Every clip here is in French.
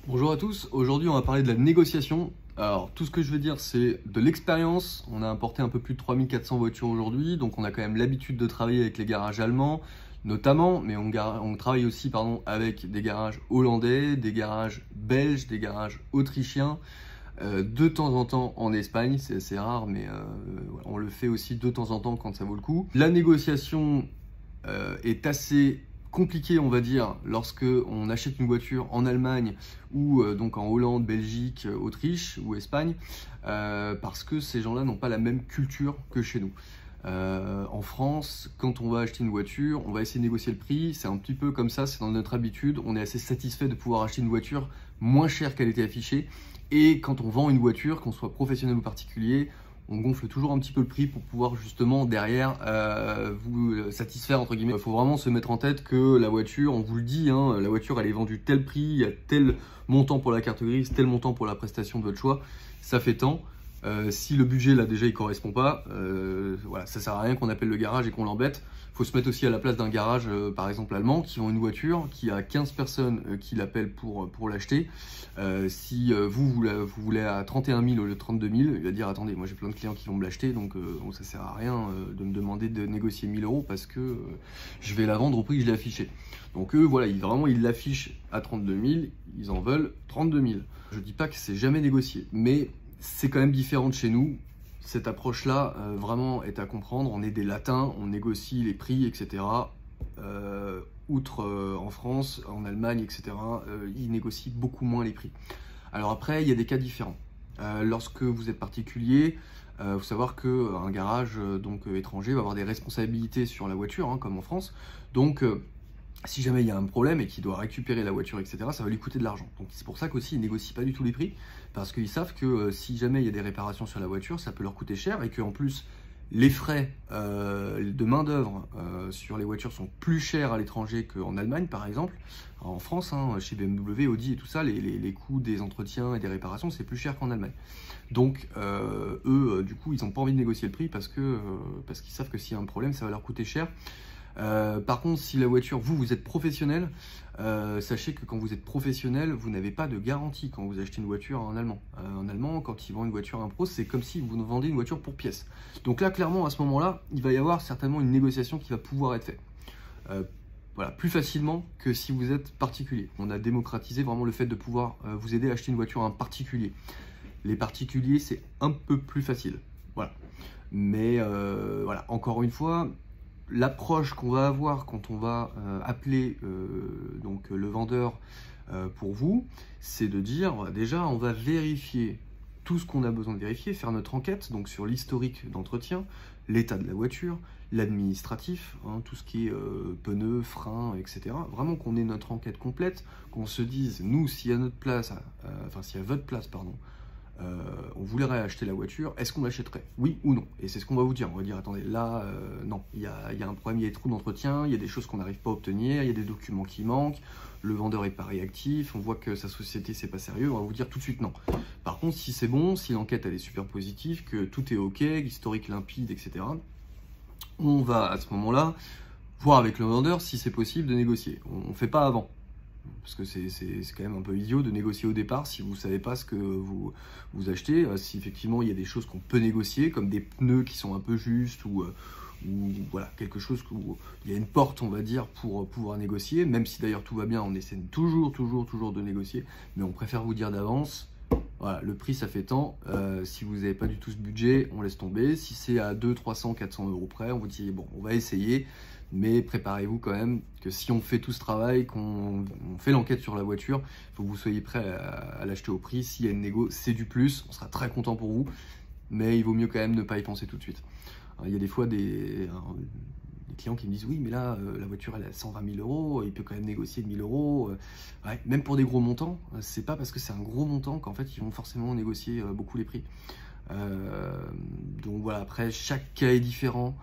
Bonjour à tous, aujourd'hui on va parler de la négociation. Alors tout ce que je veux dire c'est de l'expérience, on a importé un peu plus de 3400 voitures aujourd'hui, donc on a quand même l'habitude de travailler avec les garages allemands notamment, mais on travaille aussi avec des garages hollandais, des garages belges, des garages autrichiens, de temps en temps en Espagne, c'est assez rare mais on le fait aussi de temps en temps quand ça vaut le coup. La négociation est assez compliqué, on va dire, lorsque on achète une voiture en Allemagne ou donc en Hollande, Belgique, Autriche ou Espagne, parce que ces gens-là n'ont pas la même culture que chez nous. En France, quand on va acheter une voiture, on va essayer de négocier le prix, c'est un petit peu comme ça, c'est dans notre habitude, on est assez satisfait de pouvoir acheter une voiture moins chère qu'elle était affichée, et quand on vend une voiture, qu'on soit professionnel ou particulier, on gonfle toujours un petit peu le prix pour pouvoir justement derrière vous satisfaire entre guillemets. Il faut vraiment se mettre en tête que la voiture, on vous le dit, hein, la voiture elle est vendue tel prix, il y a tel montant pour la carte grise, tel montant pour la prestation de votre choix, ça fait tant. Si le budget là déjà il correspond pas, voilà, ça sert à rien qu'on appelle le garage et qu'on l'embête. Faut se mettre aussi à la place d'un garage par exemple allemand qui vend une voiture, qui a 15 personnes qui l'appellent pour l'acheter. Si vous voulez à 31 000 au lieu de 32 000, il va dire attendez, moi j'ai plein de clients qui vont me l'acheter, donc ça sert à rien de me demander de négocier 1000 € parce que je vais la vendre au prix que je l'ai affiché. Donc eux voilà, ils l'affichent à 32 000, ils en veulent 32 000. Je dis pas que c'est jamais négocié, mais c'est quand même différent de chez nous. Cette approche-là, vraiment, est à comprendre. On est des latins, on négocie les prix, etc. Outre en France, en Allemagne, etc., ils négocient beaucoup moins les prix. Alors après, il y a des cas différents. Lorsque vous êtes particulier, il faut savoir qu'un garage étranger va avoir des responsabilités sur la voiture, hein, comme en France. Donc, si jamais il y a un problème et qu'il doit récupérer la voiture, etc., ça va lui coûter de l'argent. Donc c'est pour ça qu'aussi ils négocient pas du tout les prix, parce qu'ils savent que si jamais il y a des réparations sur la voiture, ça peut leur coûter cher, et qu'en plus les frais de main d'œuvre sur les voitures sont plus chers à l'étranger qu'en Allemagne par exemple. Alors, en France, hein, chez BMW, Audi et tout ça, les coûts des entretiens et des réparations c'est plus cher qu'en Allemagne. Donc eux, du coup, ils n'ont pas envie de négocier le prix parce qu'ils savent que s'il y a un problème, ça va leur coûter cher. Par contre, si la voiture, vous êtes professionnel, sachez que quand vous êtes professionnel, vous n'avez pas de garantie quand vous achetez une voiture en allemand. En allemand, quand ils vendent une voiture à un pro, c'est comme si vous vendez une voiture pour pièce. Donc là, clairement, à ce moment-là, il va y avoir certainement une négociation qui va pouvoir être faite. Voilà, plus facilement que si vous êtes particulier. On a démocratisé vraiment le fait de pouvoir vous aider à acheter une voiture à un particulier. Les particuliers, c'est un peu plus facile. Voilà. Mais voilà, encore une fois, l'approche qu'on va avoir quand on va appeler le vendeur pour vous, c'est de dire déjà on va vérifier tout ce qu'on a besoin de vérifier, faire notre enquête donc sur l'historique d'entretien, l'état de la voiture, l'administratif, hein, tout ce qui est pneus, freins, etc. Vraiment qu'on ait notre enquête complète, qu'on se dise nous si à notre place, si à votre place pardon, on voudrait acheter la voiture, est-ce qu'on l'achèterait? Oui ou non? Et c'est ce qu'on va vous dire. On va dire, attendez, là, non, il y a un problème, il y a des trous d'entretien, il y a des choses qu'on n'arrive pas à obtenir, il y a des documents qui manquent, le vendeur n'est pas réactif, on voit que sa société, c'est pas sérieux, on va vous dire tout de suite non. Par contre, si c'est bon, si l'enquête, elle est super positive, que tout est OK, l'historique limpide, etc., on va, à ce moment-là, voir avec le vendeur si c'est possible de négocier. On ne fait pas avant. Parce que c'est quand même un peu idiot de négocier au départ si vous ne savez pas ce que vous achetez. Si effectivement il y a des choses qu'on peut négocier, comme des pneus qui sont un peu justes ou voilà, quelque chose où il y a une porte, on va dire, pour pouvoir négocier. Même si d'ailleurs tout va bien, on essaie toujours de négocier. Mais on préfère vous dire d'avance, voilà, le prix ça fait tant. Si vous n'avez pas du tout ce budget, on laisse tomber. Si c'est à 200, 300, 400 € près, on vous dit bon, on va essayer. Mais préparez-vous quand même que si on fait tout ce travail, qu'on fait l'enquête sur la voiture, il faut que vous soyez prêt à l'acheter au prix. S'il y a une négo, c'est du plus, on sera très content pour vous, mais il vaut mieux quand même ne pas y penser tout de suite. Alors, il y a des fois des clients qui me disent oui mais là la voiture elle est à 120 000 €, il peut quand même négocier de 1000 €. Ouais, même pour des gros montants, c'est pas parce que c'est un gros montant qu'en fait ils vont forcément négocier beaucoup les prix. Donc voilà, après chaque cas est différent.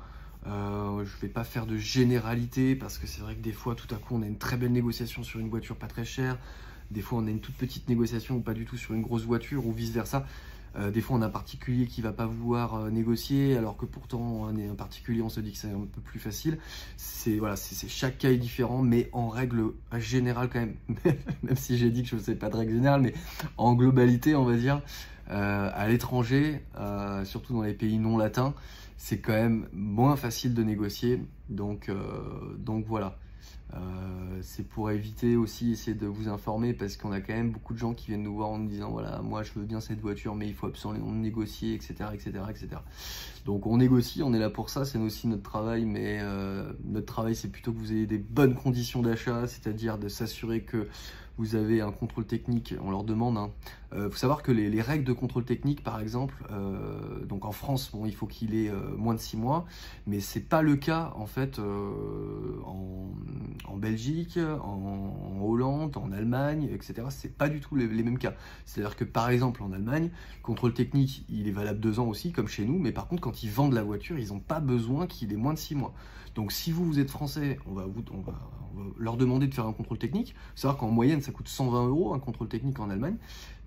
Je ne vais pas faire de généralité parce que c'est vrai que des fois tout à coup on a une très belle négociation sur une voiture pas très chère, des fois on a une toute petite négociation ou pas du tout sur une grosse voiture ou vice versa. Des fois, on a un particulier qui va pas vouloir négocier, alors que pourtant, on est un particulier, on se dit que c'est un peu plus facile. Voilà, chaque cas est différent, mais en règle générale quand même, même si j'ai dit que je ne sais pas de règle générale, mais en globalité, on va dire, à l'étranger, surtout dans les pays non latins, c'est quand même moins facile de négocier. Donc voilà. C'est pour éviter aussi, essayer de vous informer, parce qu'on a quand même beaucoup de gens qui viennent nous voir en nous disant voilà, moi je veux bien cette voiture mais il faut absolument négocier, etc., etc., etc. Donc on négocie, on est là pour ça, c'est aussi notre travail, mais notre travail c'est plutôt que vous ayez des bonnes conditions d'achat, c'est-à-dire de s'assurer que vous avez un contrôle technique, on leur demande. Faut savoir que les règles de contrôle technique, par exemple, donc en France, bon, il faut qu'il ait moins de 6 mois, mais c'est pas le cas en fait en Belgique, en Hollande, en Allemagne, etc. C'est pas du tout les mêmes cas. C'est-à-dire que par exemple en Allemagne, le contrôle technique, il est valable 2 ans aussi, comme chez nous, mais par contre quand ils vendent la voiture, ils n'ont pas besoin qu'il ait moins de 6 mois. Donc si vous êtes français, on va leur demander de faire un contrôle technique. Il faut savoir qu'en moyenne, ça coûte 120 € un contrôle technique en Allemagne.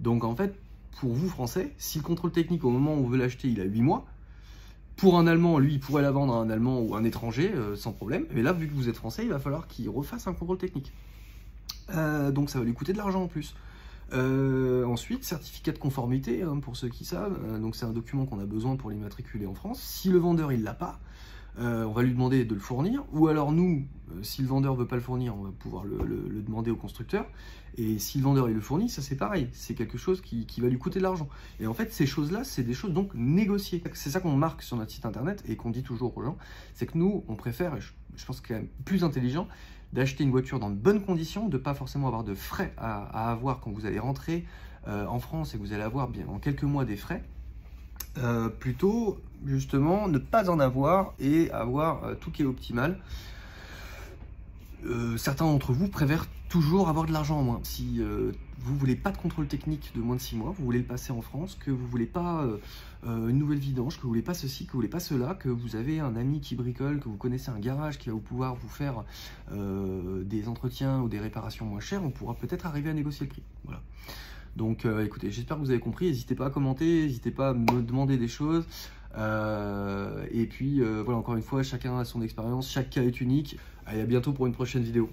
Donc en fait, pour vous français, si le contrôle technique au moment où on veut l'acheter, il a 8 mois, pour un Allemand, lui, il pourrait la vendre à un Allemand ou un étranger sans problème. Mais là, vu que vous êtes français, il va falloir qu'il refasse un contrôle technique. Donc ça va lui coûter de l'argent en plus. Ensuite, certificat de conformité, pour ceux qui savent. Donc c'est un document qu'on a besoin pour l'immatriculer en France. Si le vendeur il l'a pas, on va lui demander de le fournir, ou alors nous, si le vendeur veut pas le fournir, on va pouvoir le demander au constructeur, et si le vendeur il le fournit, ça c'est pareil, c'est quelque chose qui va lui coûter de l'argent. Et en fait, ces choses-là, c'est des choses donc négociées. C'est ça qu'on marque sur notre site internet et qu'on dit toujours aux gens, c'est que nous, on préfère, et je pense que c'est quand même plus intelligent, d'acheter une voiture dans de bonnes conditions, de pas forcément avoir de frais à avoir quand vous allez rentrer en France et que vous allez avoir bien en quelques mois des frais, plutôt justement ne pas en avoir et avoir tout qui est optimal. Certains d'entre vous préfèrent toujours avoir de l'argent en moins. Si vous voulez pas de contrôle technique de moins de 6 mois, vous voulez le passer en France, que vous voulez pas une nouvelle vidange, que vous voulez pas ceci, que vous voulez pas cela, que vous avez un ami qui bricole, que vous connaissez un garage qui va pouvoir vous faire des entretiens ou des réparations moins chères, on pourra peut-être arriver à négocier le prix. Voilà. Donc écoutez, j'espère que vous avez compris, n'hésitez pas à commenter, n'hésitez pas à me demander des choses. Et puis voilà, encore une fois, chacun a son expérience, chaque cas est unique. Allez, à bientôt pour une prochaine vidéo.